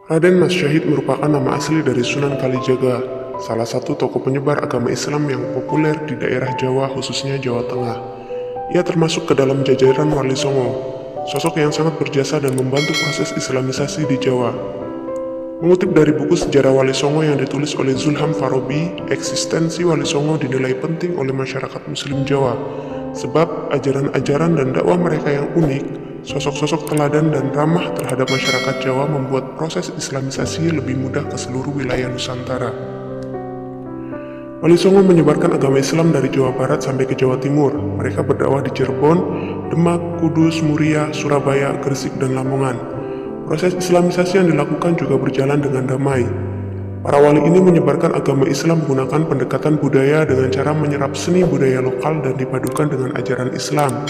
Raden Mas Syahid merupakan nama asli dari Sunan Kalijaga, salah satu tokoh penyebar agama Islam yang populer di daerah Jawa khususnya Jawa Tengah. Ia termasuk ke dalam jajaran Wali Songo, sosok yang sangat berjasa dan membantu proses Islamisasi di Jawa. Mengutip dari buku Sejarah Wali Songo yang ditulis oleh Zulham Farabi, eksistensi Wali Songo dinilai penting oleh masyarakat Muslim Jawa, sebab ajaran-ajaran dan dakwah mereka yang unik, sosok-sosok teladan dan ramah terhadap masyarakat Jawa membuat proses Islamisasi lebih mudah ke seluruh wilayah Nusantara. Wali Songo menyebarkan agama Islam dari Jawa Barat sampai ke Jawa Timur. Mereka berdakwah di Cirebon, Demak, Kudus, Muria, Surabaya, Gresik, dan Lamongan. Proses Islamisasi yang dilakukan juga berjalan dengan damai. Para wali ini menyebarkan agama Islam menggunakan pendekatan budaya dengan cara menyerap seni budaya lokal dan dipadukan dengan ajaran Islam.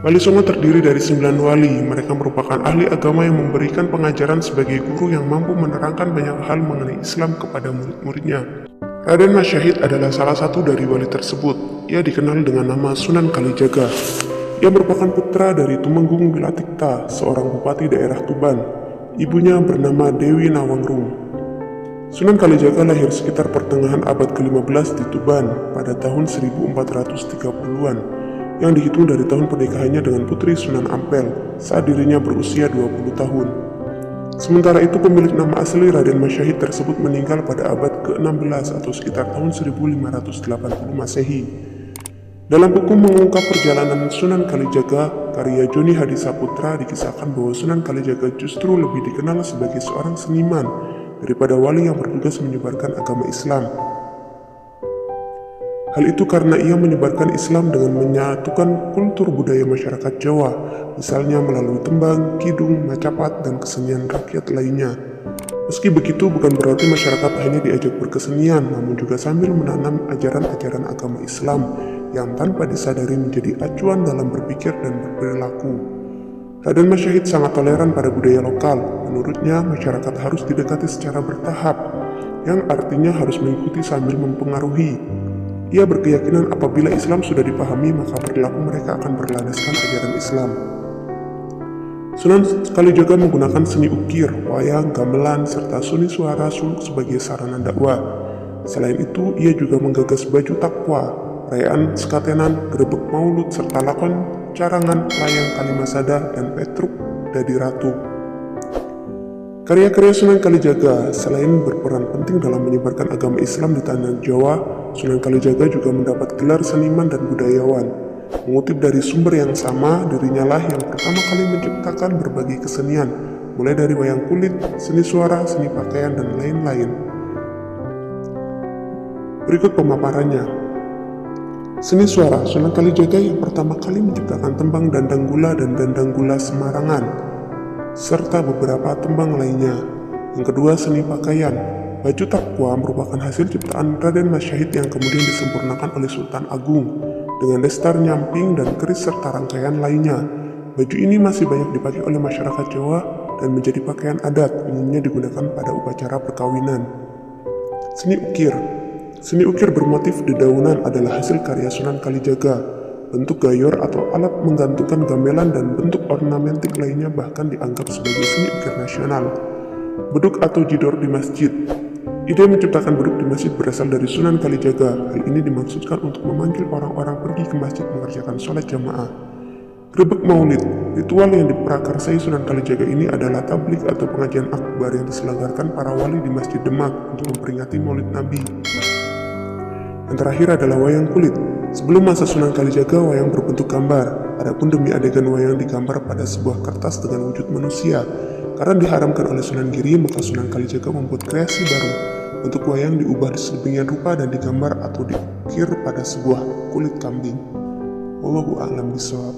Wali Songo terdiri dari 9 wali. Mereka merupakan ahli agama yang memberikan pengajaran sebagai guru yang mampu menerangkan banyak hal mengenai Islam kepada murid-muridnya. Raden Mas Syahid adalah salah satu dari wali tersebut. Ia dikenal dengan nama Sunan Kalijaga. Ia merupakan putra dari Tumenggung Wilatikta, seorang bupati daerah Tuban. Ibunya bernama Dewi Nawangrum. Sunan Kalijaga lahir sekitar pertengahan abad ke-15 di Tuban pada tahun 1430-an. Yang dihitung dari tahun pernikahannya dengan putri Sunan Ampel saat dirinya berusia 20 tahun. Sementara itu pemilik nama asli Raden Mas Syahid tersebut meninggal pada abad ke-16 atau sekitar tahun 1580 Masehi. Dalam buku mengungkap perjalanan Sunan Kalijaga, karya Joni Hadi Saputra dikisahkan bahwa Sunan Kalijaga justru lebih dikenal sebagai seorang seniman daripada wali yang bertugas menyebarkan agama Islam. Hal itu karena ia menyebarkan Islam dengan menyatukan kultur budaya masyarakat Jawa, misalnya melalui tembang, kidung, macapat, dan kesenian rakyat lainnya. Meski begitu, bukan berarti masyarakat hanya diajak berkesenian, namun juga sambil menanam ajaran-ajaran agama Islam yang tanpa disadari menjadi acuan dalam berpikir dan berperilaku. Raden Mas Syahid sangat toleran pada budaya lokal. Menurutnya, masyarakat harus didekati secara bertahap, yang artinya harus mengikuti sambil mempengaruhi. Ia berkeyakinan apabila Islam sudah dipahami, maka perilaku mereka akan berlandaskan ajaran Islam. Sunan Kalijaga menggunakan seni ukir, wayang, gamelan, serta seni suara suluk sebagai sarana dakwah. Selain itu, ia juga menggagas baju takwa, perayaan sekatenan, grebek maulud, serta lakon carangan, layang Kalimasada, dan Petruk Dadi Ratu. Karya-karya Sunan Kalijaga selain berperan penting dalam menyebarkan agama Islam di tanah Jawa, Sunan Kalijaga juga mendapat gelar seniman dan budayawan. Mengutip dari sumber yang sama, dirinya lah yang pertama kali menciptakan berbagai kesenian, mulai dari wayang kulit, seni suara, seni pakaian, dan lain-lain. Berikut pemaparannya. Seni suara, Sunan Kalijaga yang pertama kali menciptakan tembang Dandang Gula dan Dandang Gula Semarangan, serta beberapa tembang lainnya. Yang kedua, seni pakaian. Baju takwa merupakan hasil ciptaan Raden Mas Syahid yang kemudian disempurnakan oleh Sultan Agung dengan destar nyamping dan keris serta rangkaian lainnya. Baju ini masih banyak dipakai oleh masyarakat Jawa dan menjadi pakaian adat, umumnya digunakan pada upacara perkawinan. Seni ukir. Seni ukir bermotif dedaunan adalah hasil karya Sunan Kalijaga. Bentuk gayor atau alat menggantungkan gamelan dan bentuk ornamentik lainnya bahkan dianggap sebagai seni ukir nasional. Beduk atau jidor di masjid. Ide menciptakan beduk di masjid berasal dari Sunan Kalijaga. Hal ini dimaksudkan untuk memanggil orang-orang pergi ke masjid mengerjakan sholat jamaah. Grebek maulid. Ritual yang diprakarsai Sunan Kalijaga ini adalah tablik atau pengajian akbar yang diselenggarakan para wali di Masjid Demak untuk memperingati maulid Nabi. Yang terakhir adalah wayang kulit. Sebelum masa Sunan Kalijaga, wayang berbentuk gambar. Adapun demi adegan wayang digambar pada sebuah kertas dengan wujud manusia. Karena diharamkan oleh Sunan Giri, maka Sunan Kalijaga membuat kreasi baru. Bentuk wayang diubah sedemikian rupa dan digambar atau diukir pada sebuah kulit kambing. Wallahu a'lam bishawab.